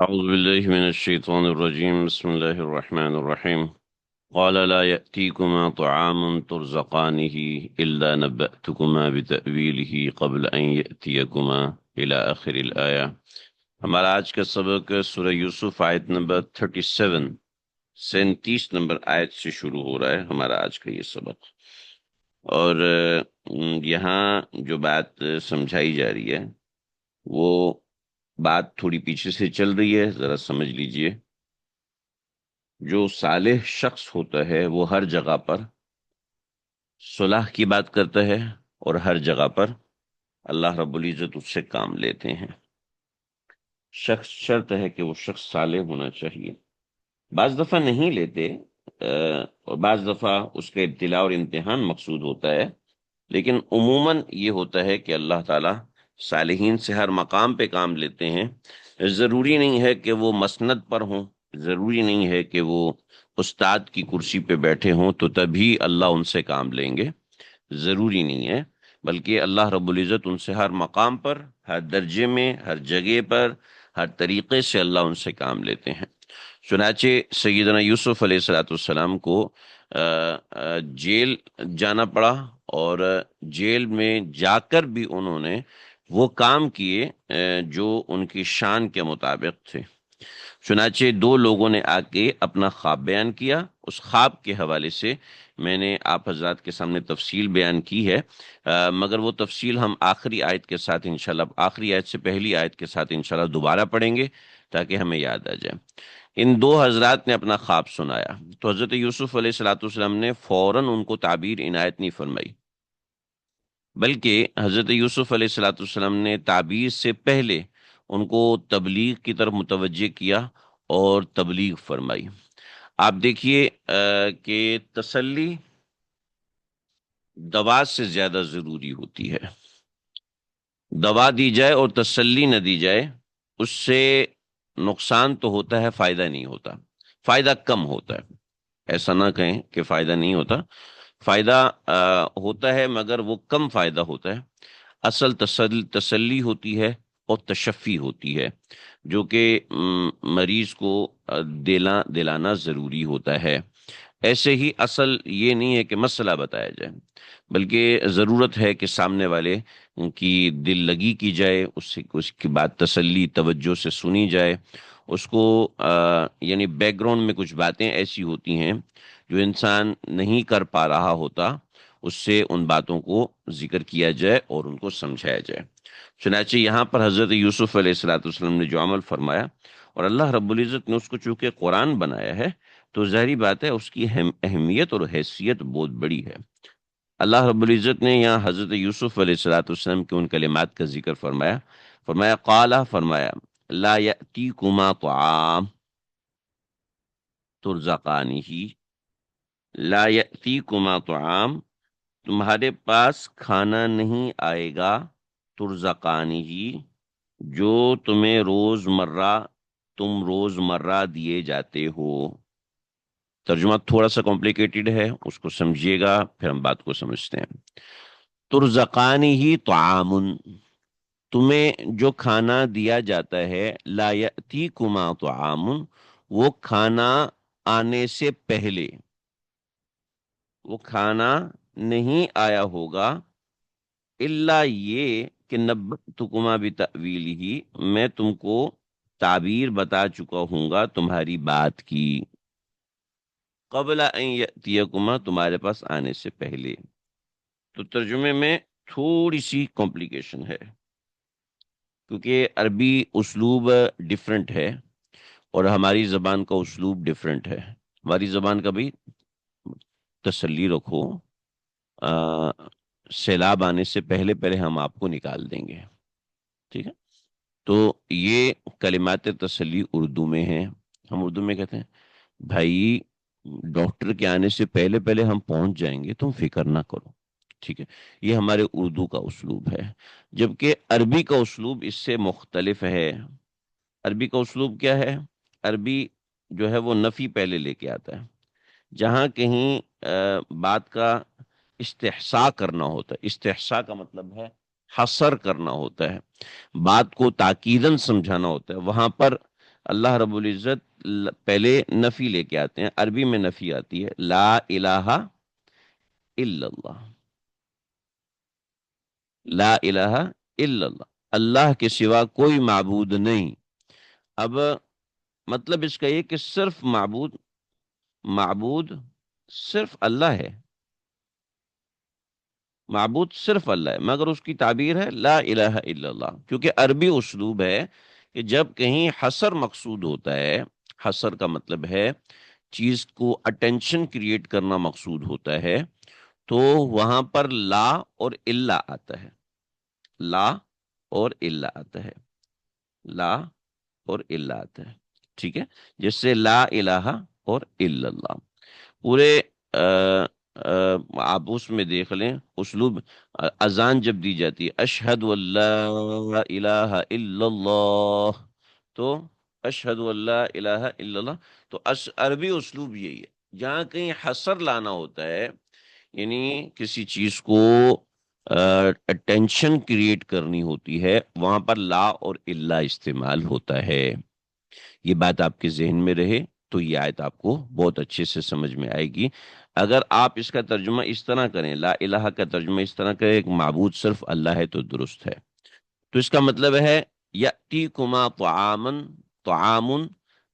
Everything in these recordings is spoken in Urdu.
أعوذ بالله من الشيطان الرجيم بسم الله الرحمن الرحيم قال لا يأتيكما طعام ترزقانه إلا نبأتكما بتأويله قبل أن يأتيكما إلى آخر الآية۔ ہمارا آج کا سبق سورہ یوسف آیت نمبر 37 37 نمبر آیت سے شروع ہو رہا ہے ہمارا آج کا یہ سبق۔ اور یہاں جو بات سمجھائی جا رہی ہے وہ بات تھوڑی پیچھے سے چل رہی ہے، ذرا سمجھ لیجئے۔ جو صالح شخص ہوتا ہے وہ ہر جگہ پر صلح کی بات کرتا ہے، اور ہر جگہ پر اللہ رب العزت اس سے کام لیتے ہیں۔ شرط ہے کہ وہ شخص صالح ہونا چاہیے۔ بعض دفعہ نہیں لیتے، اور بعض دفعہ اس کا ابتلاء اور امتحان مقصود ہوتا ہے، لیکن عموماً یہ ہوتا ہے کہ اللہ تعالیٰ صالحین سے ہر مقام پہ کام لیتے ہیں۔ ضروری نہیں ہے کہ وہ مسند پر ہوں، ضروری نہیں ہے کہ وہ استاد کی کرسی پہ بیٹھے ہوں تو تبھی اللہ ان سے کام لیں گے، ضروری نہیں ہے، بلکہ اللہ رب العزت ان سے ہر مقام پر، ہر درجے میں، ہر جگہ پر، ہر طریقے سے اللہ ان سے کام لیتے ہیں۔ چنانچہ سیدنا یوسف علیہ الصلوۃ والسلام کو جیل جانا پڑا، اور جیل میں جا کر بھی انہوں نے وہ کام کیے جو ان کی شان کے مطابق تھے۔ چنانچہ دو لوگوں نے آ کے اپنا خواب بیان کیا، اس خواب کے حوالے سے میں نے آپ حضرات کے سامنے تفصیل بیان کی ہے، مگر وہ تفصیل ہم آخری آیت کے ساتھ انشاءاللہ، آخری آیت سے پہلی آیت کے ساتھ انشاءاللہ دوبارہ پڑھیں گے تاکہ ہمیں یاد آ جائے۔ ان دو حضرات نے اپنا خواب سنایا تو حضرت یوسف علیہ الصلوۃ والسلام نے فوراً ان کو تعبیر عنایت نہیں فرمائی، بلکہ حضرت یوسف علیہ الصلوۃ والسلام نے تعبیر سے پہلے ان کو تبلیغ کی طرف متوجہ کیا اور تبلیغ فرمائی۔ آپ دیکھیے کہ تسلی دوا سے زیادہ ضروری ہوتی ہے۔ دوا دی جائے اور تسلی نہ دی جائے، اس سے نقصان تو ہوتا ہے، فائدہ نہیں ہوتا، فائدہ کم ہوتا ہے۔ ایسا نہ کہیں کہ فائدہ نہیں ہوتا، فائدہ ہوتا ہے، مگر وہ کم فائدہ ہوتا ہے۔ اصل تسلی ہوتی ہے اور تشفی ہوتی ہے، جو کہ مریض کو دلانا ضروری ہوتا ہے۔ ایسے ہی اصل یہ نہیں ہے کہ مسئلہ بتایا جائے، بلکہ ضرورت ہے کہ سامنے والے کی دل لگی کی جائے، اس کی بات تسلی توجہ سے سنی جائے۔ اس کو یعنی بیک گراؤنڈ میں کچھ باتیں ایسی ہوتی ہیں جو انسان نہیں کر پا رہا ہوتا، اس سے ان باتوں کو ذکر کیا جائے اور ان کو سمجھایا جائے۔ چنانچہ یہاں پر حضرت یوسف علیہ الصلوۃ والسلام نے جو عمل فرمایا، اور اللہ رب العزت نے اس کو چونکہ قرآن بنایا ہے تو ظاہری بات ہے اس کی اہمیت اور حیثیت بہت بڑی ہے۔ اللہ رب العزت نے یہاں حضرت یوسف علیہ الصلوۃ والسلام کے ان کلمات کا ذکر فرمایا، فرمایا قالا، فرمایا لا یأتیکما طعام ترزقانہ، لا یأتیکما طعام، تمہارے پاس کھانا نہیں آئے گا، ترزقانہ، جو تم روز مرہ دیے جاتے ہو۔ ترجمہ تھوڑا سا کمپلیکیٹڈ ہے، اس کو سمجھیے گا پھر ہم بات کو سمجھتے ہیں۔ ترزقانہ طعام، تمہیں جو کھانا دیا جاتا ہے، لا یأتیکما طعام، وہ کھانا آنے سے پہلے، وہ کھانا نہیں آیا ہوگا، الا یہ کہ نبأتکما بتأویلہ، میں تم کو تعبیر بتا چکا ہوں گا تمہاری بات کی، قبل ان یأتیکما، تمہارے پاس آنے سے پہلے۔ تو ترجمے میں تھوڑی سی کمپلیکیشن ہے، کیونکہ عربی اسلوب ڈیفرنٹ ہے اور ہماری زبان کا اسلوب ڈیفرنٹ ہے۔ ہماری زبان کا بھی تسلی رکھو، سیلاب آنے سے پہلے پہلے ہم آپ کو نکال دیں گے، ٹھیک ہے؟ تو یہ کلمات تسلی اردو میں ہیں، ہم اردو میں کہتے ہیں بھائی ڈاکٹر کے آنے سے پہلے پہلے ہم پہنچ جائیں گے، تم فکر نہ کرو، ٹھیک ہے؟ یہ ہمارے اردو کا اسلوب ہے، جبکہ عربی کا اسلوب اس سے مختلف ہے۔ عربی کا اسلوب کیا ہے؟ عربی جو ہے وہ نفی پہلے لے کے آتا ہے، جہاں کہیں بات کا استحصاء کرنا ہوتا ہے، استحصاء کا مطلب ہے حصر کرنا ہوتا ہے، بات کو تاکیداً سمجھانا ہوتا ہے، وہاں پر اللہ رب العزت پہلے نفی لے کے آتے ہیں، عربی میں نفی آتی ہے، لا الہ الا اللہ، لا الہ الا اللہ، اللہ کے سوا کوئی معبود نہیں۔ اب مطلب اس کا یہ کہ صرف معبود صرف اللہ ہے، معبود صرف اللہ ہے، مگر اس کی تعبیر ہے لا الہ الا اللہ، کیونکہ عربی اسلوب ہے کہ جب کہیں حصر مقصود ہوتا ہے، حصر کا مطلب ہے چیز کو اٹینشن کریٹ کرنا مقصود ہوتا ہے، تو وہاں پر لا اور الا آتا ہے، لا اور الا آتا ہے، لا اور الا آتا ہے، ٹھیک ہے، جس سے لا الہ اور الا اللہ پورے آپ اس میں دیکھ لیں اسلوب، اذان جب دی جاتی ہے اشہد اللہ الہ الا اللہ، تو اشہد اللہ الہ الا اللہ، تو عربی اسلوب یہی ہے، جہاں کہیں حصر لانا ہوتا ہے، یعنی کسی چیز کو ٹینشن کریٹ کرنی ہوتی ہے، وہاں پر لا اور الا استعمال ہوتا ہے۔ یہ بات آپ کے ذہن میں رہے تو یہ آیت آپ کو بہت اچھے سے سمجھ میں آئے گی۔ اگر آپ اس کا ترجمہ اس طرح کریں، لا الہ کا ترجمہ اس طرح کریں کہ معبود صرف اللہ ہے، تو درست ہے۔ تو اس کا مطلب ہے یأتیکما طعامن، طعامن،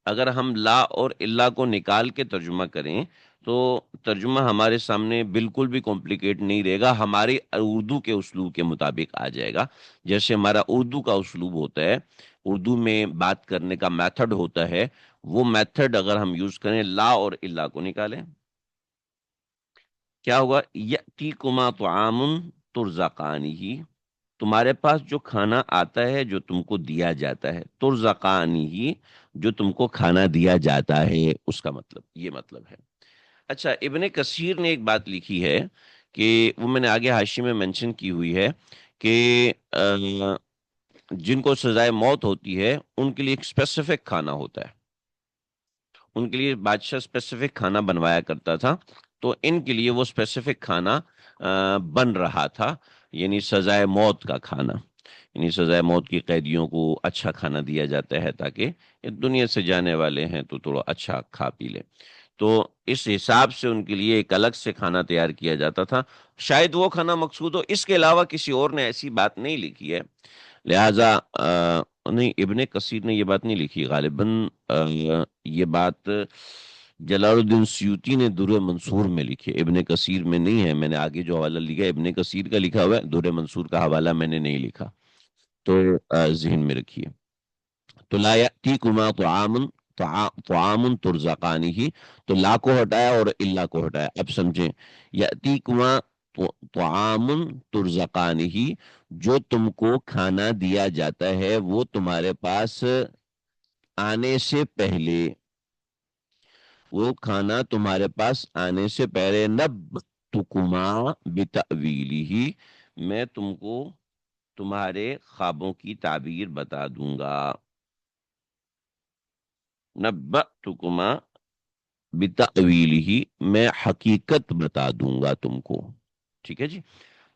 اگر ہم لا اور الا کو نکال کے ترجمہ کریں تو ترجمہ ہمارے سامنے بالکل بھی کمپلیکیٹ نہیں رہے گا، ہماری اردو کے اسلوب کے مطابق آ جائے گا، جیسے ہمارا اردو کا اسلوب ہوتا ہے، اردو میں بات کرنے کا میتھڈ ہوتا ہے، وہ میتھڈ اگر ہم یوز کریں، لا اور الا کو نکالیں، کیا ہوگا؟ یأتیکما طعام ترزقانہ، تمہارے پاس جو کھانا آتا ہے، جو تم کو دیا جاتا ہے، ترزقانہ، جو تم کو کھانا دیا جاتا ہے، اس کا مطلب یہ مطلب ہے۔ اچھا، ابن کثیر نے ایک بات لکھی ہے کہ وہ میں نے آگے حاشی میں منشن کی ہوئی ہے کہ جن کو سزائے موت ہوتی ہے ان کے لیے ایک اسپیسیفک کھانا ہوتا ہے، ان کے لیے بادشاہ اسپیسیفک کھانا بنوایا کرتا تھا، تو ان کے لیے وہ اسپیسیفک کھانا بن رہا تھا، یعنی سزائے موت کا کھانا، یعنی سزائے موت کی قیدیوں کو اچھا کھانا دیا جاتا ہے تاکہ یہ دنیا سے جانے والے ہیں تو تھوڑا اچھا کھا پی لیں، تو اس حساب سے ان کے لیے ایک الگ سے کھانا تیار کیا جاتا تھا، شاید وہ کھانا مقصود ہو، اس کے علاوہ کسی اور نے ایسی بات نہیں لکھی ہے، لہذا نہیں، ابن کثیر نے یہ بات نہیں لکھی غالباً، یہ بات جلال الدین سیوطی نے درر منصور میں لکھی ہے، ابن کثیر میں نہیں ہے، میں نے آگے جو حوالہ لکھا ہے ابن کثیر کا لکھا ہوا ہے، درر منصور کا حوالہ میں نے نہیں لکھا، تو ذہن میں رکھیے۔ تو لا یأتیکما طعام، طعام ترزقانہ، تو لا کو ہٹایا اور الا کو ہٹایا، اب سمجھیں، یأتیکما طعام ترزقانہ، جو تم کو کھانا دیا جاتا ہے وہ تمہارے پاس آنے سے پہلے، وہ کھانا تمہارے پاس آنے سے پہلے، نبتکما بتأویلہ، میں تم کو تمہارے خوابوں کی تعبیر بتا دوں گا، نبأتکما بتأویلہ، میں حقیقت بتا دوں گا تم کو، ٹھیک ہے جی۔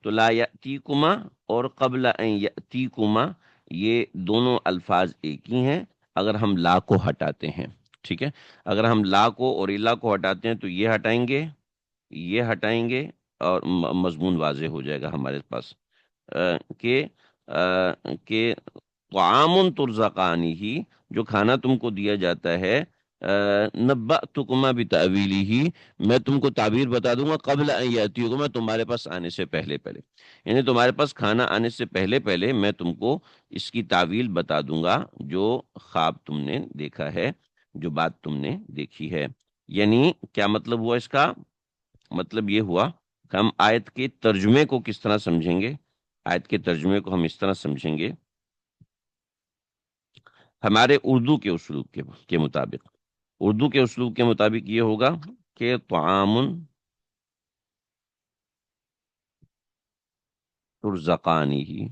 تو لا یأتیکما اور قبل ان یأتیکما، یہ دونوں الفاظ ایک ہی ہیں اگر ہم لا کو ہٹاتے ہیں، ٹھیک ہے، اگر ہم لا کو اور الا کو ہٹاتے ہیں تو یہ ہٹائیں گے، یہ ہٹائیں گے، اور مضمون واضح ہو جائے گا ہمارے پاس، کہ کہ طعام ترزقانہ، جو کھانا تم کو دیا جاتا ہے، نبأتکما بتأویلہ، میں تم کو تعبیر بتا دوں گا، قبل ان یأتیکما، تمہارے پاس آنے سے پہلے پہلے، یعنی تمہارے پاس کھانا آنے سے پہلے پہلے میں تم کو اس کی تعویل بتا دوں گا، جو خواب تم نے دیکھا ہے، جو بات تم نے دیکھی ہے۔ یعنی کیا مطلب ہوا اس کا؟ مطلب یہ ہوا کہ ہم آیت کے ترجمے کو کس طرح سمجھیں گے، آیت کے ترجمے کو ہم اس طرح سمجھیں گے ہمارے اردو کے اسلوب کے مطابق، اردو کے اسلوب کے مطابق یہ ہوگا کہ طعام ترزقانی،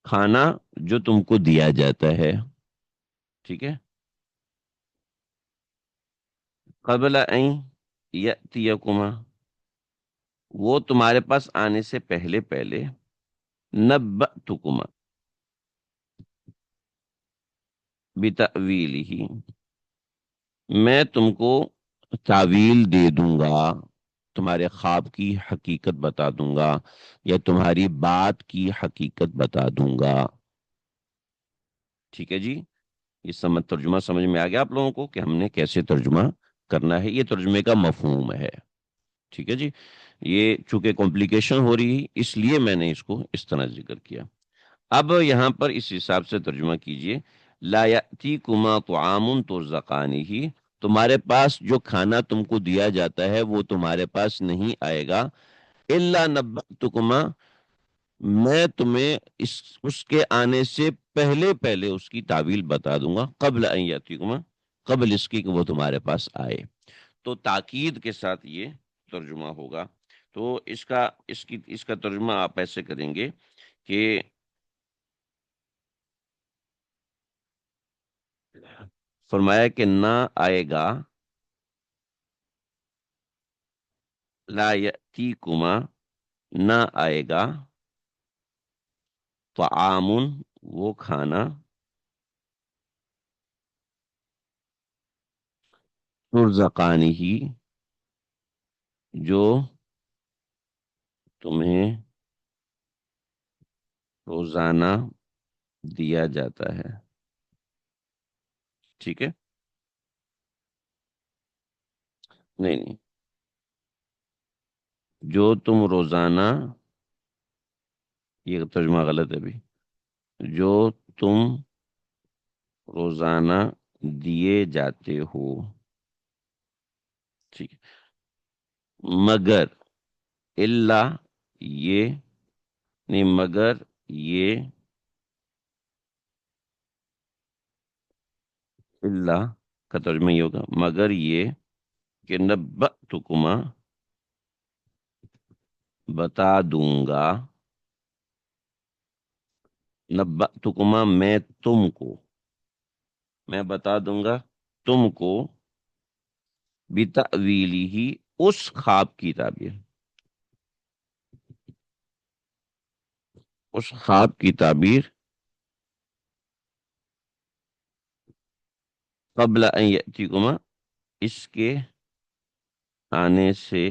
کھانا جو تم کو دیا جاتا ہے، ٹھیک ہے، قبل ان یأتیکما، وہ تمہارے پاس آنے سے پہلے پہلے، نبأتکما، بتأویلہ، میں تم کو تعویل دے دوں گا، تمہارے خواب کی حقیقت بتا دوں گا، یا تمہاری بات کی حقیقت بتا دوں گا۔ ٹھیک ہے جی، یہ ترجمہ سمجھ میں آ گیا آپ لوگوں کو کہ ہم نے کیسے ترجمہ کرنا ہے؟ یہ ترجمے کا مفہوم ہے۔ ٹھیک ہے جی، یہ چونکہ کمپلیکیشن ہو رہی ہے اس لیے میں نے اس کو اس طرح ذکر کیا۔ اب یہاں پر اس حساب سے ترجمہ کیجئے، لا یأتیکما طعام ترزقانہ، تمہارے پاس جو کھانا تم کو دیا جاتا ہے وہ تمہارے پاس نہیں آئے گا، الا نبأتکما، میں تمہیں اس کے آنے سے پہلے پہلے اس کی تعویل بتا دوں گا، قبل ان یاتیکما، قبل اس کی کہ وہ تمہارے پاس آئے۔ تو تاکید کے ساتھ یہ ترجمہ ہوگا۔ تو اس کا ترجمہ آپ ایسے کریں گے کہ فرمایا کہ نہ آئے گا، لا یأتیکما، نہ آئے گا، طعام، وہ کھانا، ترزقانہ، جو تمہیں روزانہ دیا جاتا ہے۔ ٹھیک ہے، نہیں نہیں، جو تم روزانہ، یہ ترجمہ غلط ہے ابھی، جو تم روزانہ دیے جاتے ہو۔ ٹھیک ہے، مگر، الا، یہ نہیں، مگر یہ، الا کا ترجمہ یہ ہوگا مگر یہ کہ نبأتکما، بتا دوں گا، نبأتکما، میں تم کو، میں بتا دوں گا تم کو، بتأویلہ، اس خواب کی تعبیر، اس خواب کی تعبیر، قبل ان یأتیکما، اس کے آنے سے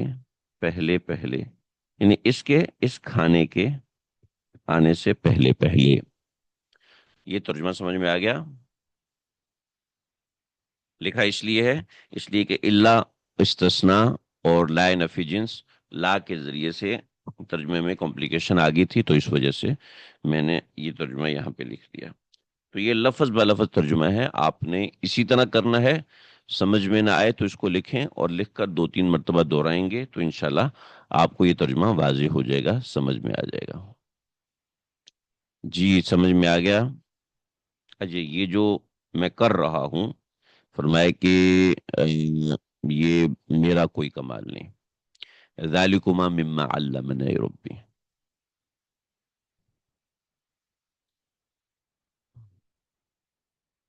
پہلے پہلے، یعنی اس کھانے کے آنے سے پہلے پہلے۔ یہ ترجمہ سمجھ میں آ گیا؟ لکھا اس لیے ہے، اس لیے کہ اللہ، استثناء اور لا نفی جنس، لا کے ذریعے سے ترجمے میں کمپلیکیشن آ گئی تھی، تو اس وجہ سے میں نے یہ ترجمہ یہاں پہ لکھ دیا۔ تو یہ لفظ بہ لفظ ترجمہ ہے، آپ نے اسی طرح کرنا ہے۔ سمجھ میں نہ آئے تو اس کو لکھیں، اور لکھ کر 2-3 مرتبہ دہرائیں گے تو انشاءاللہ آپ کو یہ ترجمہ واضح ہو جائے گا، سمجھ میں آ جائے گا۔ جی سمجھ میں آ گیا؟ اجے یہ جو میں کر رہا ہوں، فرمایا کہ یہ میرا کوئی کمال نہیں، ذالکما مما علمنی ربی،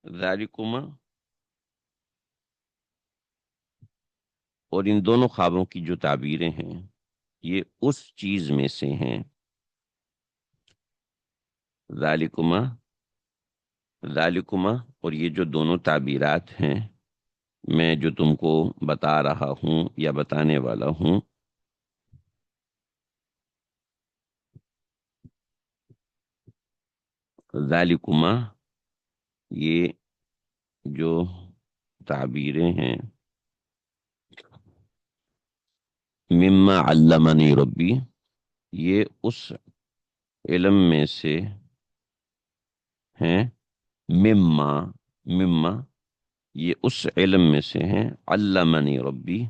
ذالکما، اور ان دونوں خوابوں کی جو تعبیریں ہیں یہ اس چیز میں سے ہیں، ذالکما، ذالکما، اور یہ جو دونوں تعبیرات ہیں میں جو تم کو بتا رہا ہوں یا بتانے والا ہوں، ذالکما، یہ جو تعبیریں ہیں، مما علمنی ربی، یہ اس علم میں سے ہیں، مما، مما، یہ اس علم میں سے ہیں، علمنی ربی،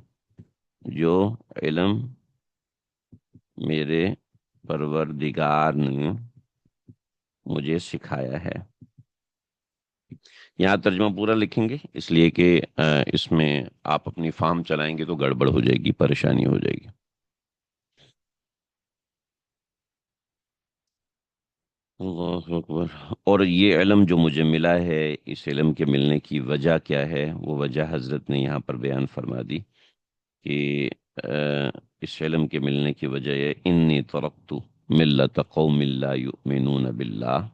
جو علم میرے پروردگار نے مجھے سکھایا ہے۔ یہاں ترجمہ پورا لکھیں گے اس لیے کہ اس میں آپ اپنی فہم چلائیں گے تو گڑبڑ ہو جائے گی، پریشانی ہو جائے گی۔ اللہ اکبر۔ اور یہ علم جو مجھے ملا ہے، اس علم کے ملنے کی وجہ کیا ہے؟ وہ وجہ حضرت نے یہاں پر بیان فرما دی کہ اس علم کے ملنے کی وجہ ہے، انی ترکت ملت قوم لا یؤمنون باللہ،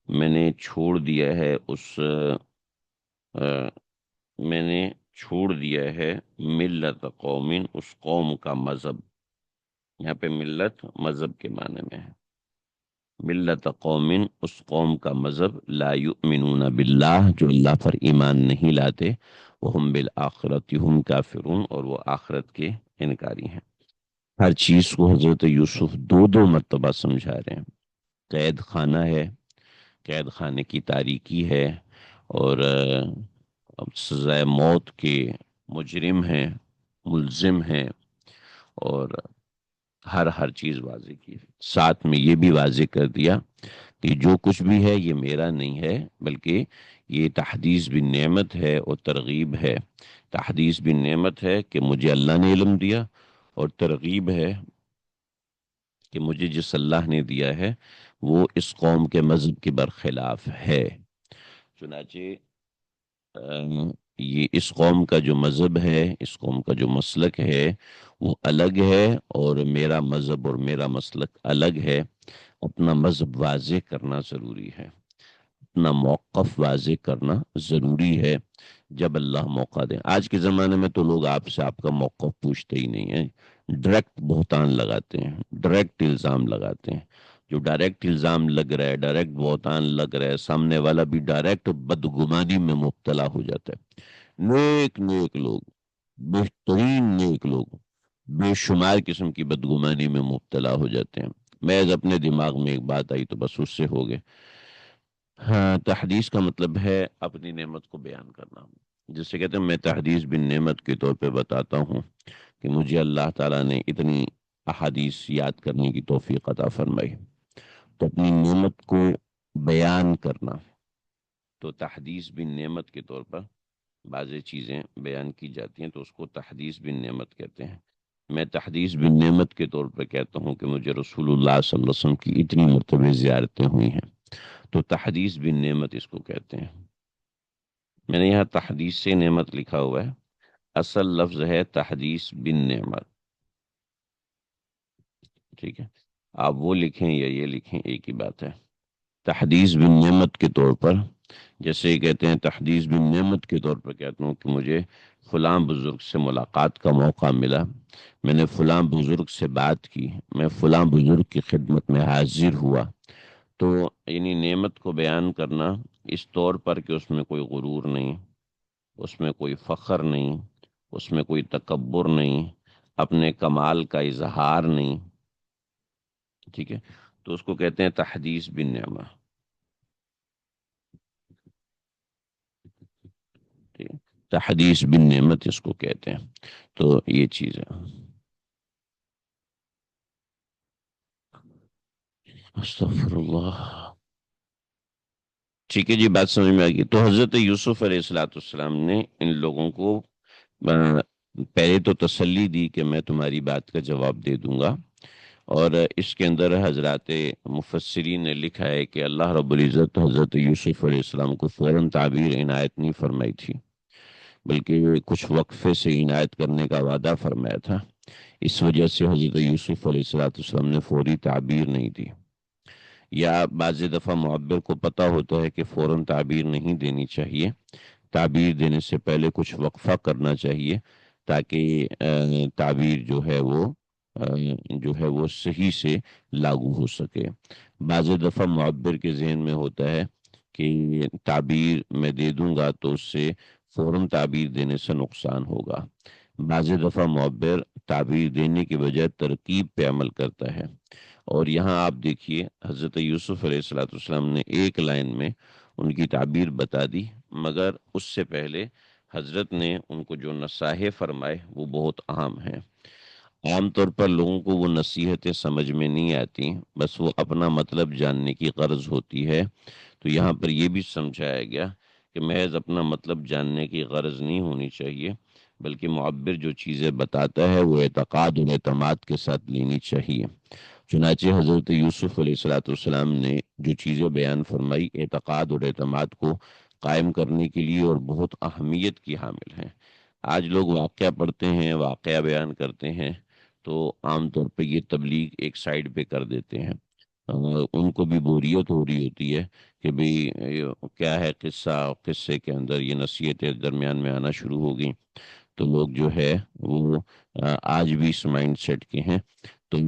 میں نے چھوڑ دیا ہے اس میں نے چھوڑ دیا ہے ملت قوم، اس قوم کا مذہب. یہاں پہ ملت مذہب کے معنی میں ہے. ملت قوم، اس قوم کا مذہب لا یؤمنون باللہ، جو اللہ پر ایمان نہیں لاتے، وہم بالآخرۃ ہم کافرون، اور وہ آخرت کے انکاری ہیں. ہر چیز کو حضرت یوسف دو دو مرتبہ سمجھا رہے ہیں. قید خانہ ہے، قید خانے کی تاریکی ہے، اور سزائے موت کے مجرم ہیں، ملزم ہیں، اور ہر چیز واضح کی ہے. ساتھ میں یہ بھی واضح کر دیا کہ جو کچھ بھی ہے یہ میرا نہیں ہے، بلکہ یہ تحدیث بھی نعمت ہے اور ترغیب ہے. تحدیث بھی نعمت ہے کہ مجھے اللہ نے علم دیا، اور ترغیب ہے کہ مجھے جس اللہ نے دیا ہے وہ اس قوم کے مذہب کے برخلاف ہے. چنانچہ یہ اس قوم کا جو مذہب ہے، اس قوم کا جو مسلک ہے وہ الگ ہے، اور میرا مذہب اور میرا مسلک الگ ہے. اپنا مذہب واضح کرنا ضروری ہے، اپنا موقف واضح کرنا ضروری ہے جب اللہ موقع دے. آج کے زمانے میں تو لوگ آپ سے آپ کا موقف پوچھتے ہی نہیں ہیں، ڈائریکٹ بہتان لگاتے ہیں، ڈائریکٹ الزام لگاتے ہیں. جو ڈائریکٹ الزام لگ رہا ہے، ڈائریکٹ بہتان لگ رہا ہے، سامنے والا بھی ڈائریکٹ بدگمانی میں مبتلا ہو جاتا ہے. نیک نیک لوگ، بہترین نیک لوگ بے شمار قسم کی بدگمانی میں مبتلا ہو جاتے ہیں. محض اپنے دماغ میں ایک بات آئی تو بس اس سے ہو گئے. ہاں، تحدیث کا مطلب ہے اپنی نعمت کو بیان کرنا. جسے کہتے ہیں میں تحدیث بن نعمت کے طور پہ بتاتا ہوں کہ مجھے اللہ تعالیٰ نے اتنی احادیث یاد کرنے کی توفیق عطا فرمائی. تو اپنی نعمت کو بیان کرنا، تو تحدیث بن نعمت کے طور پر بعض چیزیں بیان کی جاتی ہیں تو اس کو تحدیث بن نعمت کہتے ہیں. میں تحدیث بن نعمت کے طور پر کہتا ہوں کہ مجھے رسول اللہ صلی اللہ علیہ وسلم کی اتنی مرتبہ زیارتیں ہوئی ہیں، تو تحدیث بن نعمت اس کو کہتے ہیں. میں نے یہاں تحدیث سے نعمت لکھا ہوا ہے، اصل لفظ ہے تحدیث بن نعمت. ٹھیک ہے، آپ وہ لکھیں یا یہ لکھیں ایک ہی بات ہے. تحدیث بن نعمت کے طور پر، جیسے یہ کہتے ہیں تحدیث بن نعمت کے طور پر کہتا ہوں کہ مجھے فلاں بزرگ سے ملاقات کا موقع ملا، میں نے فلاں بزرگ سے بات کی، میں فلاں بزرگ کی خدمت میں حاضر ہوا. تو یعنی نعمت کو بیان کرنا اس طور پر کہ اس میں کوئی غرور نہیں، اس میں کوئی فخر نہیں، اس میں کوئی تکبر نہیں، اپنے کمال کا اظہار نہیں. ٹھیک ہے، تو اس کو کہتے ہیں تحدیث بن نعمت. ٹھیک ہے؟ تحدیث بن نعمت اس کو کہتے ہیں. تو یہ چیز ہے. استغفر اللہ. ٹھیک ہے جی، بات سمجھ میں آ گئی. تو حضرت یوسف علیہ الصلاۃ والسلام نے ان لوگوں کو پہلے تو تسلی دی کہ میں تمہاری بات کا جواب دے دوں گا، اور اس کے اندر حضرات مفسرین نے لکھا ہے کہ اللہ رب العزت حضرت یوسف علیہ السلام کو فوراً تعبیر عنایت نہیں فرمائی تھی، بلکہ کچھ وقفے سے عنایت کرنے کا وعدہ فرمایا تھا. اس وجہ سے حضرت یوسف علیہ الصلوۃ والسلام نے فوری تعبیر نہیں دی. یا بعض دفعہ معبر کو پتہ ہوتا ہے کہ فوراً تعبیر نہیں دینی چاہیے، تعبیر دینے سے پہلے کچھ وقفہ کرنا چاہیے تاکہ تعبیر جو ہے وہ صحیح سے لاگو ہو سکے. بعض دفعہ معبر کے ذہن میں ہوتا ہے کہ تعبیر میں دے دوں گا تو اس سے فوراً تعبیر دینے سے نقصان ہوگا. بعض دفعہ معبر تعبیر دینے کے بجائے ترکیب پہ عمل کرتا ہے. اور یہاں آپ دیکھیے حضرت یوسف علیہ الصلوۃ والسلام نے ایک لائن میں ان کی تعبیر بتا دی، مگر اس سے پہلے حضرت نے ان کو جو نصائح فرمائے وہ بہت اہم ہیں. عام طور پر لوگوں کو وہ نصیحتیں سمجھ میں نہیں آتی، بس وہ اپنا مطلب جاننے کی غرض ہوتی ہے. تو یہاں پر یہ بھی سمجھایا گیا کہ محض اپنا مطلب جاننے کی غرض نہیں ہونی چاہیے، بلکہ معبر جو چیزیں بتاتا ہے وہ اعتقاد اور اعتماد کے ساتھ لینی چاہیے. چنانچہ حضرت یوسف علیہ الصلوۃ والسلام نے جو چیزیں بیان فرمائی اعتقاد اور اعتماد کو قائم کرنے کے لیے اور بہت اہمیت کی حامل ہیں. آج لوگ واقعہ پڑھتے ہیں، واقعہ بیان کرتے ہیں، تو عام طور پہ یہ تبلیغ ایک سائڈ پہ کر دیتے ہیں. ان کو بھی بوریت ہو رہی ہوتی ہے کہ بھئی یہ کیا ہے قصہ، قصے کے اندر یہ نصیحتیں درمیان میں آنا شروع ہو گئی، تو لوگ جو ہے وہ آج بھی اس مائنڈ سیٹ کے ہیں۔ تو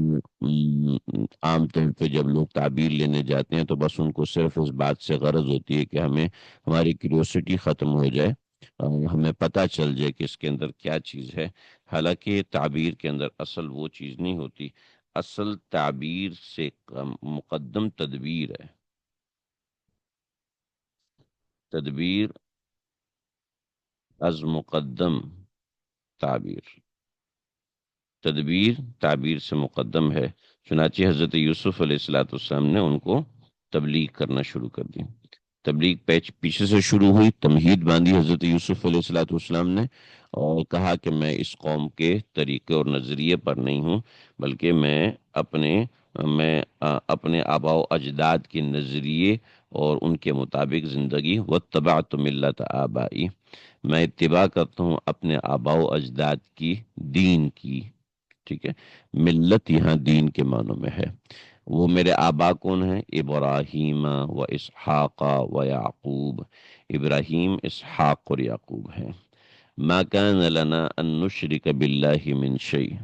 عام طور پہ جب لوگ تعبیر لینے جاتے ہیں تو بس ان کو صرف اس بات سے غرض ہوتی ہے کہ ہمیں ہماری کیوریوسٹی ختم ہو جائے اور ہمیں پتہ چل جائے کہ اس کے اندر کیا چیز ہے۔ حالانکہ تعبیر کے اندر اصل وہ چیز نہیں ہوتی، اصل تعبیر سے مقدم تدبیر ہے۔ تدبیر از مقدم تعبیر، تدبیر تعبیر سے مقدم ہے۔ چنانچہ حضرت یوسف علیہ الصلوۃ والسلام نے ان کو تبلیغ کرنا شروع کر دی۔ تبلیغ پیچھے سے شروع ہوئی، تمہید باندھی حضرت یوسف علیہ الصلوۃ والسلام نے اور کہا کہ میں اس قوم کے طریقے اور نظریے پر نہیں ہوں، بلکہ میں اپنے آباء و اجداد کے نظریے اور ان کے مطابق زندگی واتبعت ملت آبائی، میں اتباع کرتا ہوں اپنے آباء و اجداد کی، دین کی۔ ٹھیک ہے، ملت یہاں دین کے معنوں میں ہے۔ وہ میرے آبا کون ہیں؟ ابراہیم و اسحاق و یعقوب، ابراہیم، اسحاق اور یعقوب ہیں۔ ما کان لنا ان نشرک باللہ من شیء،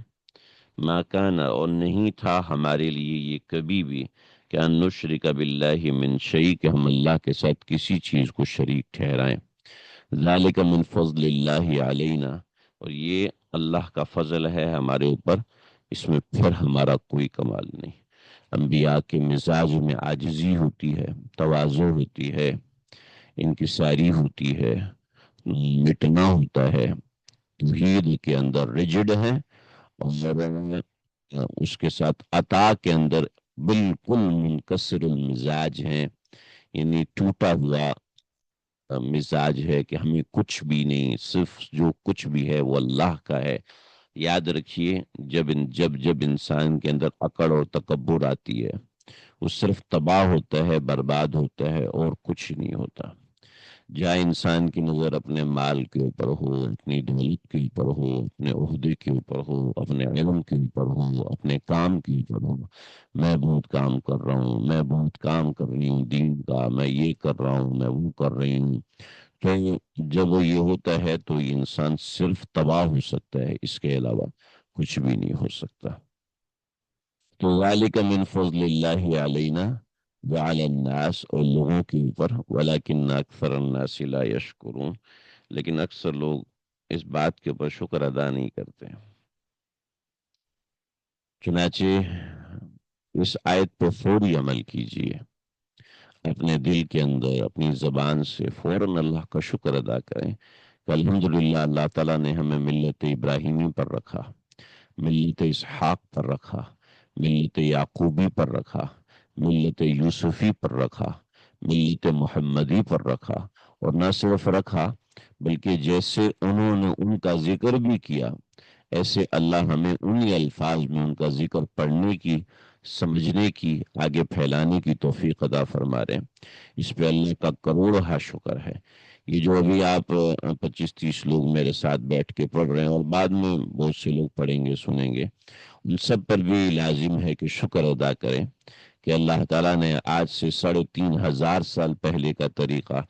ما کان، اور نہیں تھا ہمارے لیے یہ کبھی بھی کہ ان نشرک باللہ من شیء، کہ ہم اللہ کے ساتھ کسی چیز کو شریک ٹھہرائیں۔ ذالک من فضل اللہ علینا، اور یہ اللہ کا فضل ہے ہمارے اوپر، اس میں پھر ہمارا کوئی کمال نہیں۔ انبیاء کے مزاج میں عاجزی ہوتی ہے، تواضع ہوتی ہے، انکساری ہوتی ہے، مٹنا ہوتا ہے۔ توحید کے اندر رجڈ ہے، اور اس کے ساتھ عطا کے اندر بالکل منکسر المزاج ہیں، یعنی ٹوٹا ہوا مزاج ہے کہ ہمیں کچھ بھی نہیں، صرف جو کچھ بھی ہے وہ اللہ کا ہے۔ یاد رکھیے، جب انسان کے اندر اکڑ اور تکبر آتی ہے، وہ صرف تباہ ہوتا ہے، برباد ہوتا ہے، اور کچھ نہیں ہوتا۔ جہاں انسان کی نظر اپنے مال کے اوپر ہو، اپنی دولت کے اوپر ہو، اپنے عہدے کے اوپر ہو، اپنے علم کے اوپر ہو، اپنے کام کے اوپر ہو، میں بہت کام کر رہا ہوں، میں بہت کام کر رہی ہوں دین کا، میں یہ کر رہا ہوں، میں وہ کر رہی ہوں، تو جب وہ یہ ہوتا ہے تو یہ انسان صرف تباہ ہو سکتا ہے، اس کے علاوہ کچھ بھی نہیں ہو سکتا۔ تو ذالک من فضل اللہ علینا وعلی الناس، اور لوگوں کے اوپر، ولکن اکثر الناس لا یشکرون، لیکن اکثر لوگ اس بات کے اوپر شکر ادا نہیں کرتے۔ چنانچہ اس آیت پر فوری عمل کیجیے، اپنے دل کے اندر اپنی زبان سے فوراً اللہ کا شکر ادا کریں کہ الحمدللہ اللہ تعالیٰ نے ہمیں ملت ابراہیمی پر رکھا، ملت اسحاق پر رکھا، ملت یعقوبی پر رکھا، ملت یوسفی پر رکھا، ملت محمدی پر رکھا، اور نہ صرف رکھا بلکہ جیسے انہوں نے ان کا ذکر بھی کیا، ایسے اللہ ہمیں انہی الفاظ میں ان کا ذکر پڑھنے کی، سمجھنے کی، آگے پھیلانے کی توفیق عطا فرما رہے ہیں۔ اس پہ اللہ کا کروڑہ شکر ہے۔ یہ جو ابھی آپ 25-30 لوگ میرے ساتھ بیٹھ کے پڑھ رہے ہیں، اور بعد میں بہت سے لوگ پڑھیں گے، سنیں گے، ان سب پر بھی لازم ہے کہ شکر ادا کریں کہ اللہ تعالیٰ نے آج سے 3500 سال پہلے کا طریقہ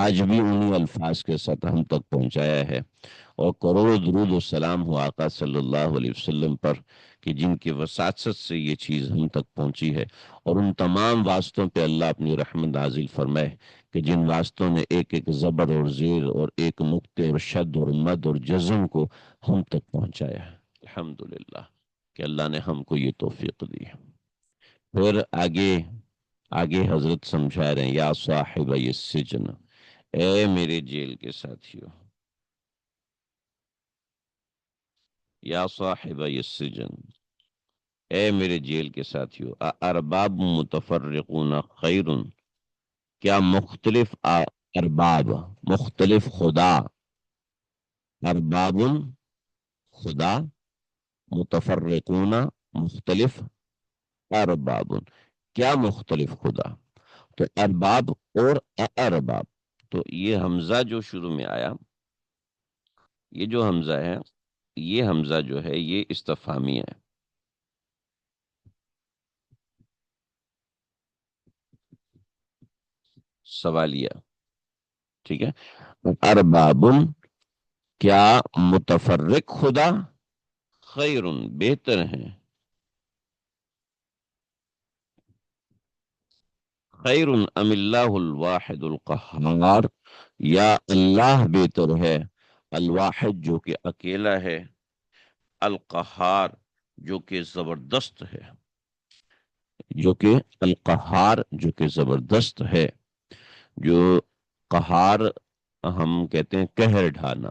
آج بھی انہی الفاظ کے ساتھ ہم تک پہنچایا ہے، اور کروڑوں درود و سلام ہو آقا صلی اللہ علیہ وسلم پر کہ جن کی وساطت سے یہ چیز ہم تک پہنچی ہے، اور ان تمام واسطوں پہ اللہ اپنی رحمت نازل فرمائے کہ جن واسطوں نے ایک ایک زبر اور زیر اور ایک نقطے اور شد اور مد اور جزم کو ہم تک پہنچایا ہے۔ الحمدللہ کہ اللہ نے ہم کو یہ توفیق دی۔ پھر آگے آگے حضرت سمجھا رہے ہیں، یا صاحب السجن، اے میرے جیل کے ساتھیو، یا صاحب السجن، اے میرے جیل کے ساتھیو، ارباب متفرقون خیر، کیا مختلف ارباب، مختلف خدا، ارباب خدا، متفرقون مختلف، ارباب کیا مختلف خدا، تو ارباب اور ارباب، تو یہ حمزہ جو شروع میں آیا، یہ جو حمزہ ہے، یہ حمزہ جو ہے یہ استفہامی ہے۔ سوالیہ، ٹھیک ہے. ارباب، کیا متفرق خدا خیر بہتر ہیں، خیر ام اللہ الواحد القہار، یا اللہ بہتر ہے، الواحد جو کہ اکیلا ہے، القہار جو کہ زبردست ہے، جو کہ القہار جو کہ زبردست ہے. جو قہار ہم کہتے ہیں قہر ڈھانا،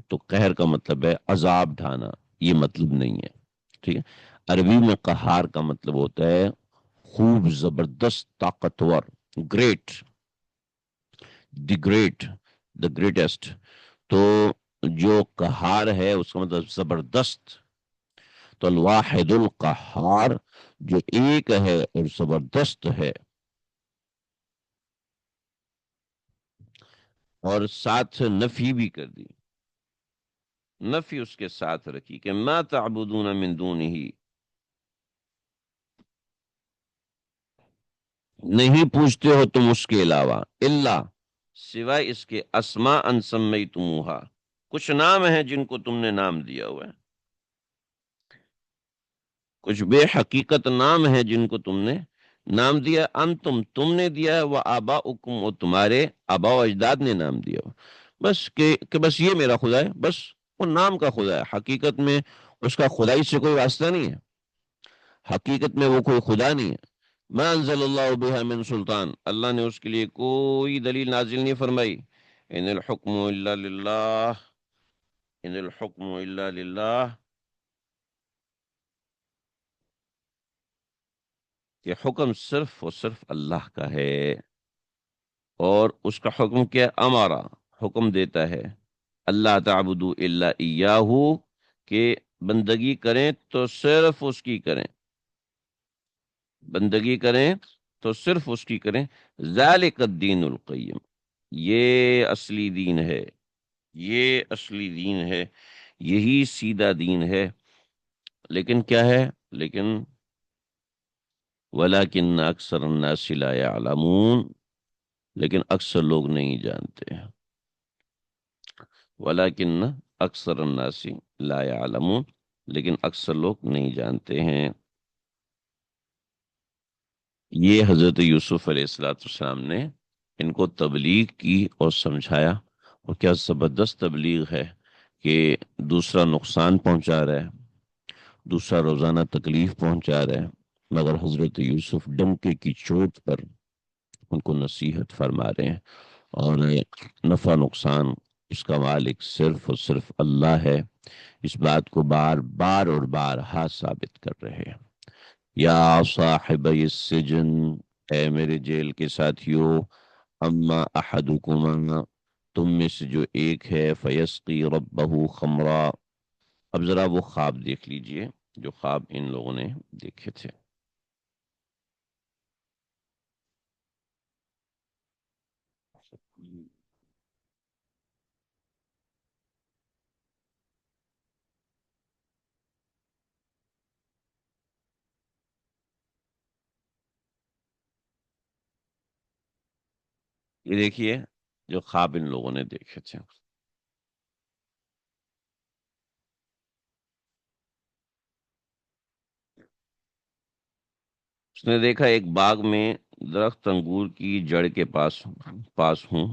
تو قہر کا مطلب ہے عذاب ڈھانا، یہ مطلب نہیں ہے. ٹھیک ہے. عربی میں قہار کا مطلب ہوتا ہے خوب زبردست، طاقتور، great, the great, the greatest. تو جو قہار ہے اس کا مطلب زبردست. تو الواحد القہار جو ایک ہے اور زبردست ہے. اور ساتھ نفی بھی کر دی، نفی اس کے ساتھ رکھی کہ ما تعبدون من دونہ، نہیں پوچھتے ہو تم اس کے علاوہ، الا سوائے اس کے، اسماء ان سمیتموہا، کچھ نام ہیں جن کو تم نے نام دیا ہوا ہے، کچھ بے حقیقت نام ہیں جن کو تم نے نام دیا، تم نے دیا ہے، وہ آباؤکم، اور تمہارے آبا و اجداد نے نام دیا ہوا. بس کہ بس یہ میرا خدا ہے، بس وہ نام کا خدا ہے، حقیقت میں اس کا خدائی سے کوئی واسطہ نہیں ہے، حقیقت میں وہ کوئی خدا نہیں ہے. ما انزل اللہ بها من سلطان، اللہ نے اس کے لیے کوئی دلیل نازل نہیں فرمائی. ان الحکم الا للہ، ان الحکم الا للہ، کہ حکم صرف اور صرف اللہ کا ہے. اور اس کا حکم کیا، امارا، حکم دیتا ہے، اللہ تعبدو الا ایاہ، کہ بندگی کریں تو صرف اس کی کریں، بندگی کریں تو صرف اس کی کریں. ذالک الدین القیم، یہ اصلی دین ہے، یہ اصلی دین ہے، یہی سیدھا دین ہے. لیکن کیا ہے، لیکن ولیکن اکثر الناس لا یعلمون، لیکن اکثر لوگ نہیں جانتے ہیں. ولیکن اکثر الناس لا یعلمون، لیکن اکثر لوگ نہیں جانتے ہیں. یہ حضرت یوسف علیہ السلام نے ان کو تبلیغ کی اور سمجھایا، اور کیا زبردست تبلیغ ہے کہ دوسرا نقصان پہنچا رہا ہے، دوسرا روزانہ تکلیف پہنچا رہا ہے، مگر حضرت یوسف ڈنکے کی چوٹ پر ان کو نصیحت فرما رہے ہیں. اور نفع نقصان اس کا مالک صرف اور صرف اللہ ہے، اس بات کو بار بار اور بار ہاتھ ثابت کر رہے ہیں. یا صاحب السجن، اے میرے جیل کے ساتھیو، اما احدکما، تم میں سے جو ایک ہے، فیسقی ربہ خمرا. اب ذرا وہ خواب دیکھ لیجئے جو خواب ان لوگوں نے دیکھے تھے. یہ دیکھیے جو خواب ان لوگوں نے دیکھے تھے. اس نے دیکھا ایک باغ میں درخت انگور کی جڑ کے پاس ہوں،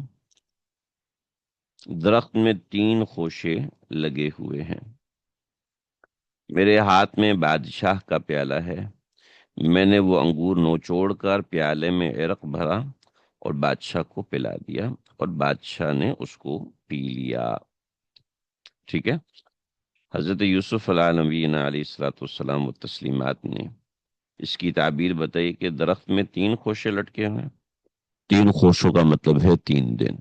درخت میں 3 خوشے لگے ہوئے ہیں، میرے ہاتھ میں بادشاہ کا پیالہ ہے، میں نے وہ انگور نچوڑ کر پیالے میں عرق بھرا اور بادشاہ کو پلا دیا، اور بادشاہ نے اس کو پی لیا. ٹھیک ہے. حضرت یوسف علیہ نبینا علیہ الصلوۃ والسلام و تسلیمات نے اس کی تعبیر بتائی کہ درخت میں 3 خوشے لٹکے ہوئے ہیں. 3 خوشوں کا مطلب ہے 3 دن،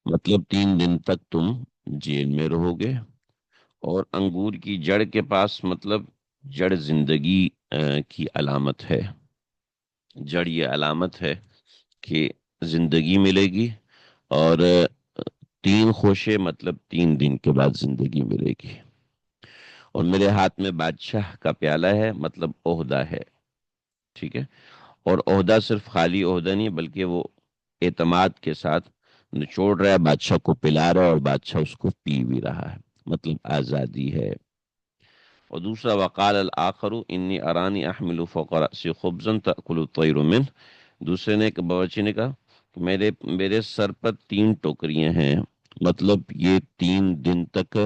مطلب 3 دن تک تم جیل میں رہو گے. اور انگور کی جڑ کے پاس مطلب جڑ زندگی کی علامت ہے، جڑ یہ علامت ہے کہ زندگی ملے گی. اور 3 خوشے مطلب 3 دن کے بعد زندگی ملے گی. اور میرے ہاتھ میں بادشاہ کا پیالہ ہے، مطلب عہدہ ہے. ٹھیک ہے. اور عہدہ صرف خالی عہدہ نہیں بلکہ وہ اعتماد کے ساتھ نچوڑ رہا ہے، بادشاہ کو پلا رہا ہے اور بادشاہ اس کو پی بھی رہا ہے، مطلب آزادی ہے۔ اور دوسرا وقال الآخر انی ارانی احمل فوق رأسی خبزا تأکل الطیر منه، دوسرے نے باورچی نے کہا کہ میرے سر پر 3 ٹوکریاں ہیں، مطلب یہ 3 دن تک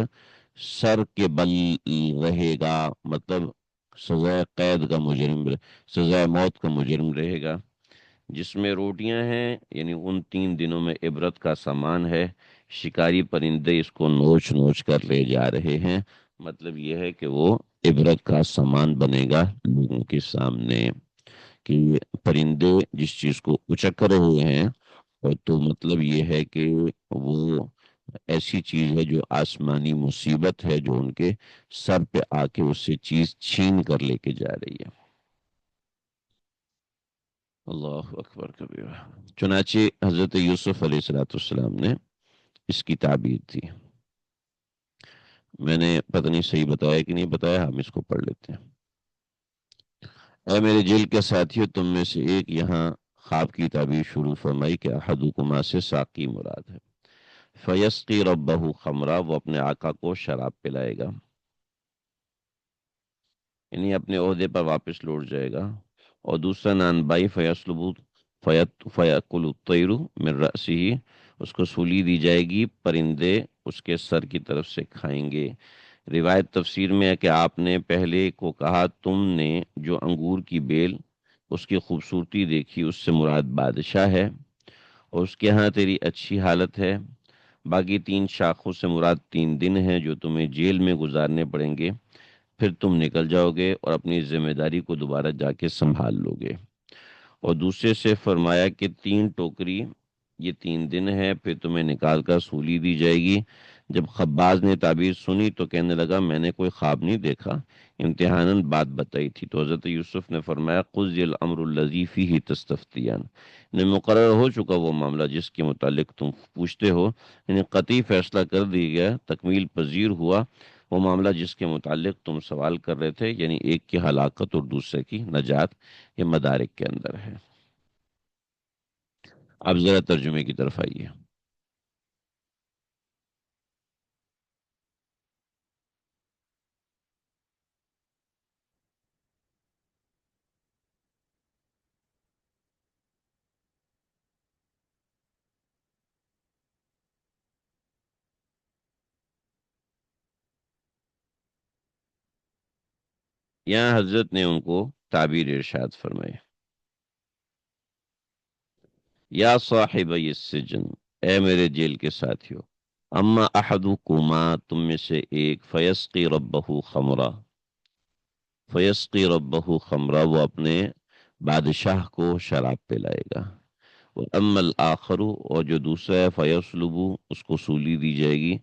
سر کے بل رہے گا، مطلب سزائے قید کا مجرم، سزائے موت کا مجرم رہے گا، جس میں روٹیاں ہیں، یعنی ان 3 دنوں میں عبرت کا سامان ہے، شکاری پرندے اس کو نوچ نوچ کر لے جا رہے ہیں، مطلب یہ ہے کہ وہ عبرت کا سامان بنے گا لوگوں کے سامنے، کہ پرندے جس چیز کو اچک رہے ہیں، اور تو مطلب یہ ہے کہ وہ ایسی چیز ہے جو آسمانی مصیبت ہے جو ان کے سر پہ آ کے اس سے چیز چھین کر لے کے جا رہی ہے۔ اللہ اکبر کبیر۔ چنانچہ حضرت یوسف علیہ السلام نے اس کی تعبیر تھی، میں نے پتہ نہیں صحیح بتایا کہ نہیں بتایا، ہم اس کو پڑھ لیتے ہیں۔ اے میرے جیل کے ساتھیوں، تم میں سے ایک یہاں خواب کی تعبیر شروع فرمائی کہ احدکما سے ساقی مراد ہے، فیسقی ربہ خمرہ، وہ اپنے آقا کو شراب پلائے گا، یعنی اپنے عہدے پر واپس لوٹ جائے گا۔ اور دوسرا نان بائی فیسلبو فیاکل الطیر من رأسہ، اس کو سولی دی جائے گی، پرندے اس کے سر کی طرف سے کھائیں گے۔ روایت تفسیر میں ہے کہ آپ نے پہلے کو کہا تم نے جو انگور کی بیل اس کی خوبصورتی دیکھی اس سے مراد بادشاہ ہے اور اس کے ہاں تیری اچھی حالت ہے، باقی 3 شاخوں سے مراد 3 دن ہیں جو تمہیں جیل میں گزارنے پڑیں گے، پھر تم نکل جاؤ گے اور اپنی ذمہ داری کو دوبارہ جا کے سنبھال لو گے۔ اور دوسرے سے فرمایا کہ 3 ٹوکری یہ 3 دن ہے، پھر تمہیں نکال کر سولی دی جائے گی۔ جب خباز نے تعبیر سنی تو کہنے لگا میں نے کوئی خواب نہیں دیکھا، امتحاناً بات بتائی تھی۔ تو حضرت یوسف نے فرمایا قضی الامر الذی فیہ تستفتیان، یعنی مقرر ہو چکا وہ معاملہ جس کے متعلق تم پوچھتے ہو، یعنی قطعی فیصلہ کر دی گیا، تکمیل پذیر ہوا وہ معاملہ جس کے متعلق تم سوال کر رہے تھے، یعنی ایک کی ہلاکت اور دوسرے کی نجات، یہ مدارک کے اندر ہے۔ اب ذرا ترجمے کی طرف آئیے۔ یہاں حضرت نے ان کو تعبیر ارشاد فرمائی، یا صاحبی السجن، اے میرے جیل کے ساتھیو، اما احدکما، تم میں سے ایک، فیسقی ربہ خمرہ، وہ اپنے بادشاہ کو شراب پلائے گا، اما الآخر، اور جو دوسرا ہے، فیسلبو، اس کو سولی دی جائے گی،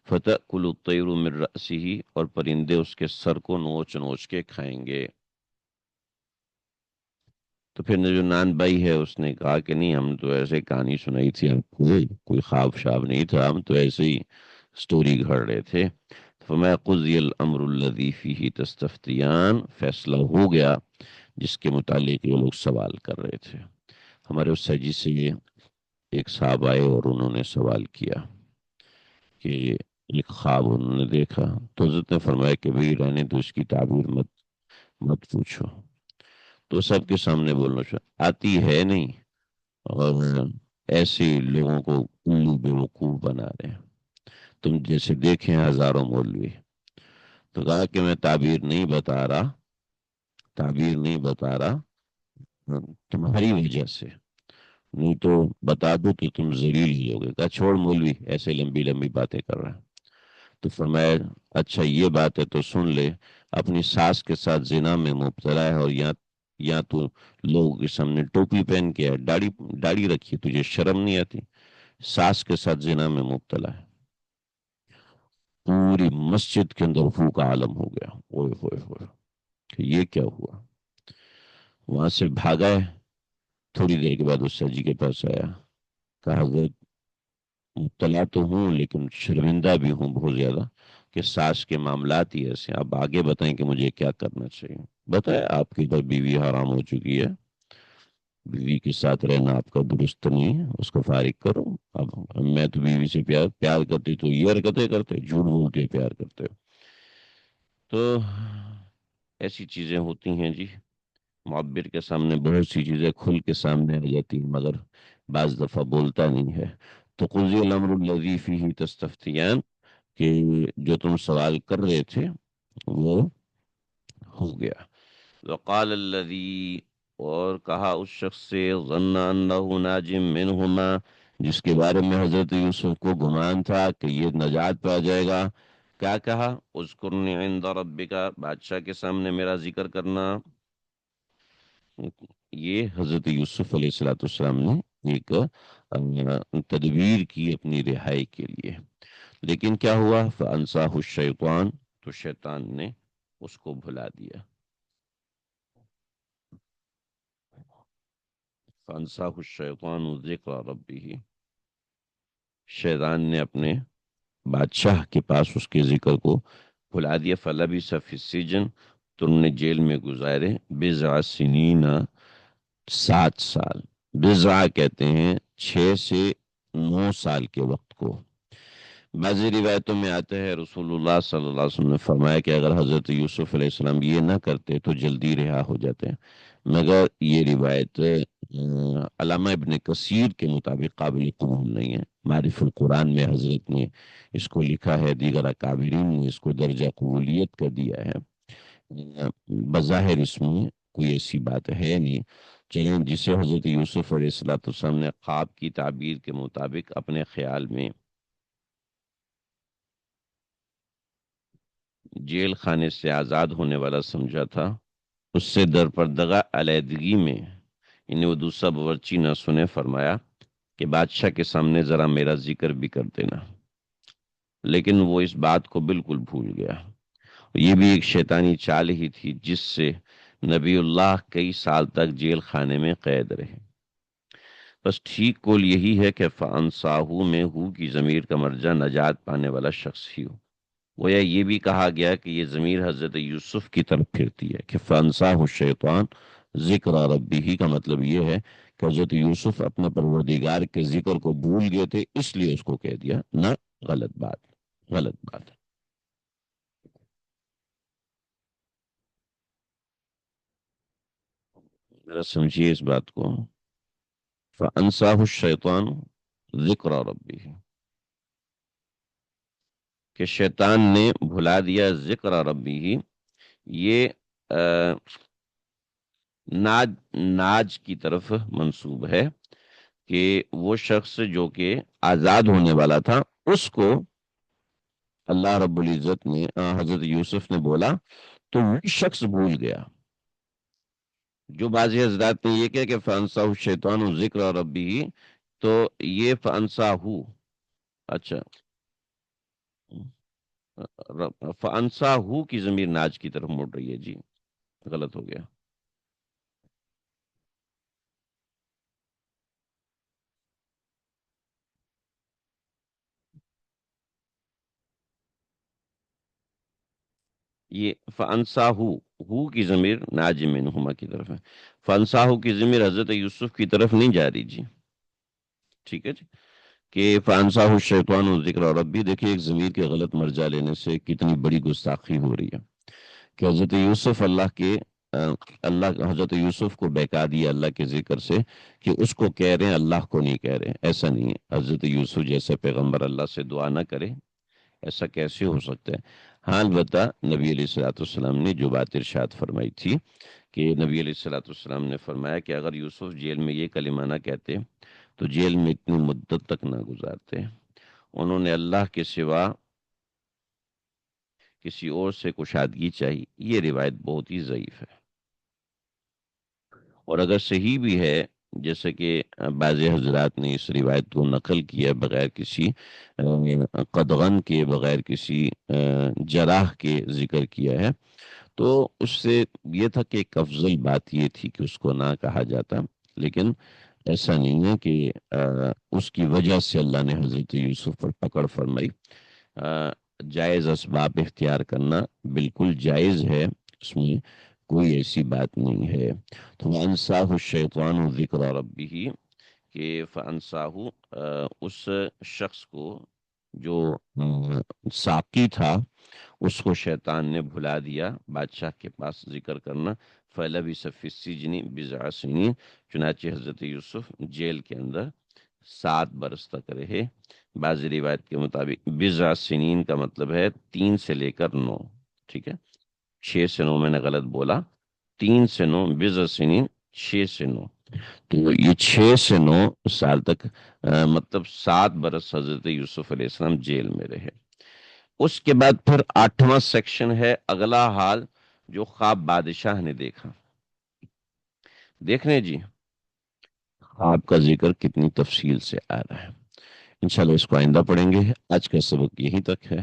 فتأکل الطیر من رأسہ، اور پرندے اس کے سر کو نوچ نوچ کے کھائیں گے۔ تو پھر جو نان بھائی ہے اس نے کہا کہ نہیں، ہم تو ایسے کہانی سنائی تھی آپ کو، کوئی خواب شاب نہیں تھا، ہم تو ایسے ہی سٹوری گھڑ رہے تھے۔ فرمایا قضی الامر الذی فیہ تستفتیان، فیصلہ ہو گیا جس کے متعلق یہ لوگ سوال کر رہے تھے۔ ہمارے اس سجی سے یہ ایک صاحب آئے اور انہوں نے سوال کیا کہ ایک خواب انہوں نے دیکھا، تو حضرت نے فرمایا کہ بھئی رہنے تو اس کی تعبیر مت پوچھو۔ تو سب کے سامنے بولنا چاہیے آتی ہے نہیں، اور ایسے لوگوں کو الو بے وقوف بنا رہے ہیں، تم جیسے دیکھیں ہزاروں مولوی۔ تو کہا کہ میں تعبیر نہیں بتا رہا تمہاری وجہ سے، نہیں تو بتا دو تو تم ذلیل ہی ہوگے۔ کہا چھوڑ مولوی، ایسے لمبی لمبی باتیں کر رہا ہے۔ تو فرمایا اچھا یہ بات ہے تو سن لے، اپنی ساس کے ساتھ زنا میں مبتلا ہے، اور یا تو لوگوں کے سامنے ٹوپی پہن کے ہے، داڑھی رکھی، تجھے شرم نہیں آتی، ساس کے ساتھ زنا میں مبتلا ہے۔ پوری مسجد کے اندر ہو کا عالم ہو گیا، اوئے ہوئے ہوئے کہ یہ کیا ہوا۔ وہاں سے بھاگا ہے، تھوڑی دیر کے بعد اس سجی کے پاس آیا، کہا حضرت مبتلا تو ہوں لیکن شرمندہ بھی ہوں بہت زیادہ، کہ ساس کے معاملات ہی ایسے، آپ آگے بتائیں کہ مجھے کیا کرنا چاہیے۔ بتایا آپ کی تو بیوی حرام ہو چکی ہے، بیوی کے ساتھ رہنا آپ کا درست نہیں ہے، اس کو فارغ کرو۔ اب میں تو بیوی سے پیار پیار کرتی تو یہ حرکتیں کرتے، جھوٹ بول کے پیار کرتے ہو۔ تو ایسی چیزیں ہوتی ہیں جی، معبر کے سامنے بہت سی چیزیں کھل کے سامنے آ جاتی ہیں، مگر بعض دفعہ بولتا نہیں ہے۔ تو قضی الامر الذی فیہ تستفتیان، کہ جو تم سوال کر رہے تھے وہ ہو گیا۔ وقال الذی، اور کہا اس شخص سے، ظن انہ ناج منہما، جس کے بارے میں حضرت یوسف کو گمان تھا کہ یہ نجات پا جائے گا، کیا کہا؟ اذکرنی عند ربک، بادشاہ کے سامنے میرا ذکر کرنا۔ یہ حضرت یوسف علیہ السلام نے ایک تدبیر کی اپنی رہائی کے لیے، لیکن کیا ہوا؟ فَأَنْسَاهُ الشَّيْطَانُ، تو شیطان نے اس کو بھلا دیا۔ فَأَنْسَاهُ الشَّيْطَانُ ذِكْرَ رَبِّهِ، شیطان نے اپنے بادشاہ کے پاس اس کے ذکر کو بھلا دیا۔ فَلَبِثَ فِي السِّجْنِ، تو انہوں نے جیل میں گزارے، بِضْعَ سِنِينَ، 7 سال۔ بضع کہتے ہیں 6 سے 9 سال کے وقت کو۔ بعضی روایتوں میں آتا ہے رسول اللہ صلی اللہ علیہ وسلم نے فرمایا کہ اگر حضرت یوسف علیہ السلام یہ نہ کرتے تو جلدی رہا ہو جاتے ہیں، مگر یہ روایت علامہ ابن کثیر کے مطابق قابل قبول نہیں ہے۔ معرف القرآن میں حضرت نے اس کو لکھا ہے، دیگر اکابرین نے اس کو درجہ قبولیت کا دیا ہے۔ بظاہر اس میں کوئی ایسی بات ہے نہیں، چلیں جسے حضرت یوسف علیہ السلام نے خواب کی تعبیر کے مطابق اپنے خیال میں جیل خانے سے آزاد ہونے والا سمجھا تھا، اس سے درپردگہ علیحدگی میں انہیں وہ دوسرا باورچی نہ سنے، فرمایا کہ بادشاہ کے سامنے ذرا میرا ذکر بھی کر دینا، لیکن وہ اس بات کو بالکل بھول گیا۔ یہ بھی ایک شیطانی چال ہی تھی جس سے نبی اللہ کئی سال تک جیل خانے میں قید رہے۔ بس ٹھیک قول یہی ہے کہ فَأَنْسَاهُ میں ہو کی ضمیر کا مرجع نجات پانے والا شخص ہی ہو۔ گویا یہ بھی کہا گیا کہ یہ ضمیر حضرت یوسف کی طرف پھرتی ہے کہ فَأَنْسَاهُ الشَّيْطَانُ ذِكْرَ رَبِّهِ، کا مطلب یہ ہے کہ حضرت یوسف اپنے پروردگار کے ذکر کو بھول گئے تھے، اس لیے اس کو کہہ دیا نہ۔ غلط بات، غلط بات۔ ذرا سمجھیے اس بات کو۔ فَأَنْسَاهُ الشَّيْطَانُ ذِكْرَ رَبِّهِ، کہ شیطان نے بھلا دیا ذکر ربی، یہ ناج ناج کی طرف منسوب ہے کہ وہ شخص جو کہ آزاد ہونے والا تھا اس کو اللہ رب العزت نے حضرت یوسف نے بولا تو وہ شخص بھول گیا۔ جو بعضی حضرات نے یہ کہا کہ فَأَنْسَاهُ الشَّيْطَانُ ذِكْرَ رَبِّهِ، تو یہ فَأَنْسَاهُ، اچھا، فَأَنْسَاهُ کی ضمیر ناج کی طرف مڑ رہی ہے جی، غلط ہو گیا۔ یہ فَأَنْسَاهُ، ہو کی ضمیر ناج منہما کی طرف ہے، فَأَنْسَاهُ کی ضمیر حضرت یوسف کی طرف نہیں جا رہی جی، ٹھیک ہے جی، کہ فَأَنْسَاهُ الشَّيْطَانُ ذِكْرَ رَبِّهِ، دیکھیں ایک ضمیر کے غلط مرجع لینے سے کتنی بڑی گستاخی ہو رہی ہے کہ حضرت یوسف اللہ حضرت یوسف کو بہکا دیا اللہ کے ذکر سے، کہ اس کو کہہ رہے ہیں اللہ کو نہیں کہہ رہے ہیں۔ ایسا نہیں ہے، حضرت یوسف جیسے پیغمبر اللہ سے دعا نہ کرے، ایسا کیسے ہو سکتا ہے؟ ہاں البتہ نبی علیہ الصلوۃ والسلام نے جو بات ارشاد فرمائی تھی کہ نبی علیہ الصلوۃ والسلام نے فرمایا کہ اگر یوسف جیل میں یہ کلمہ نہ کہتے تو جیل میں اتنی مدت تک نہ گزارتے۔ انہوں نے اللہ کے سوا کسی اور سے کشادگی چاہی، یہ روایت بہت ہی ضعیف ہے، اور اگر صحیح بھی ہے جیسے کہ بعض حضرات نے اس روایت کو نقل کیا بغیر کسی قدغن کے، بغیر کسی جراح کے ذکر کیا ہے، تو اس سے یہ تھا کہ ایک افضل بات یہ تھی کہ اس کو نہ کہا جاتا، لیکن ایسا نہیں ہے کہ اس کی وجہ سے اللہ نے حضرت یوسف پر پکڑ فرمائی۔ جائز اسباب اختیار کرنا بالکل جائز ہے، اس میں کوئی ایسی بات نہیں ہے۔ تو وَأَنسَاهُ الشَّيْطَانُ ذِكْرَ رَبِّهِ کہ فَأَنسَاهُ اس شخص کو جو ساقی تھا اس کو شیطان نے بھلا دیا بادشاہ کے پاس ذکر کرنا۔ فَلَبِثَ فِي السِّجْنِ بِضْعَ سِنِينَ چنانچہ حضرت یوسف جیل کے اندر 7 برس تک رہے۔ بعض روایت کے مطابق بضع سنین کا مطلب ہے 3 سے لے کر 9، ٹھیک ہے، 6 سے 9 میں نے غلط بولا، 3 سے 9 بضع سنین، 6 سے 9، تو یہ 6 سے 9 سال تک مطلب 7 برس حضرت یوسف علیہ السلام جیل میں رہے۔ اس کے بعد پھر 8واں سیکشن ہے اگلا حال جو خواب بادشاہ نے دیکھا۔ دیکھ رہے ہیں جی خواب کا ذکر کتنی تفصیل سے آ رہا ہے، انشاءاللہ اس کو آئندہ پڑھیں گے۔ آج کا سبق یہیں تک ہے۔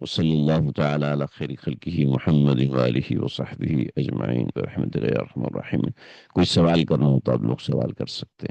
وصلی اللہ تعالی علی خیر خلقہ محمد وآلہ وصحبہ اجمعین برحمتک یا ارحم الراحمین۔ کوئی سوال کرنا ہو تو آپ لوگ سوال کر سکتے ہیں۔